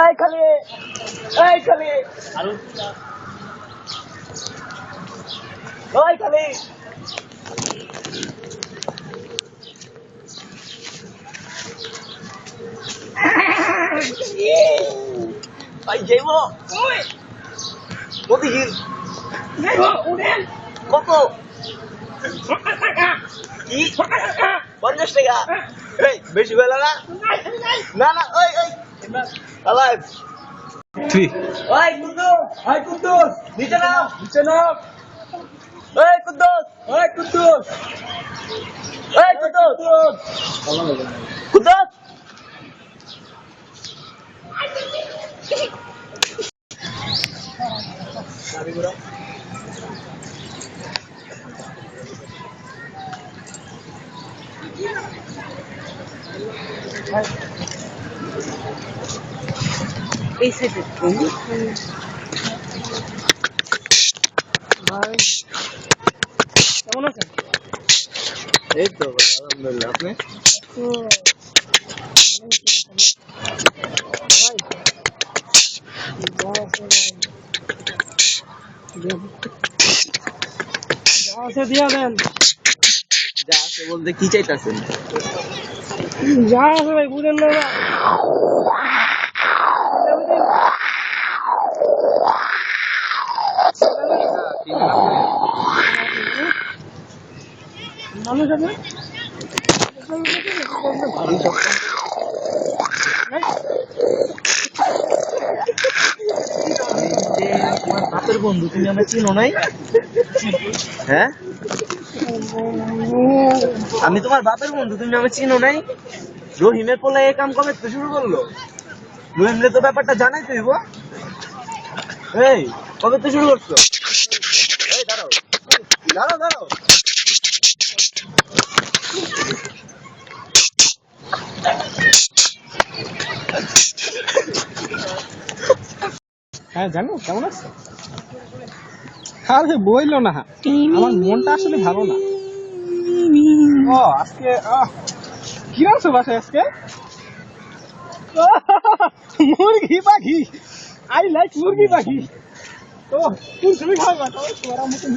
এই খালি এই খালি ওই খালি ভাই যাইব ওই ওদিকে যাইব উঠেন কত কি 50 টাকা এই বেশি হলো না না না ওই ওই আলাই তুই ওই কুদ্দুস নিচে নাও ওই কুদ্দুস কুদ্দুস এই সাইডে কেমন আছেন? এই তো আলহামদুলিল্লাহ। আপনি? দিয়া দেন যা আছে বলতে কি চাইতাছেন? যা আছে ভাই বুঝেন না মানুষ আছে তোমার বাপের বন্ধু তুমি আমরা চিনো নাই? হ্যাঁ আমি তোমার বাপের বন্ধু তুমি আমরা চিনো নাই? রহিমের পোলা এই কাম কবে থেকে শুরু করলো? রহিমরে তো ব্যাপারটা জানাই তুইব। এই কবে থেকে শুরু করছো? এই দাঁড়াও দাঁড়াও দাঁড়াও হ্যাঁ জানো কেমন আছে? আরে বইলো না, আমার মনটা আসলে ভালো না। ও আজকে কি রান্নছো বাসায় আজকে? মুরগি পাখি, আই লাইক মুরগি পাখি। তো তুমি খাওয়া তোমার মতন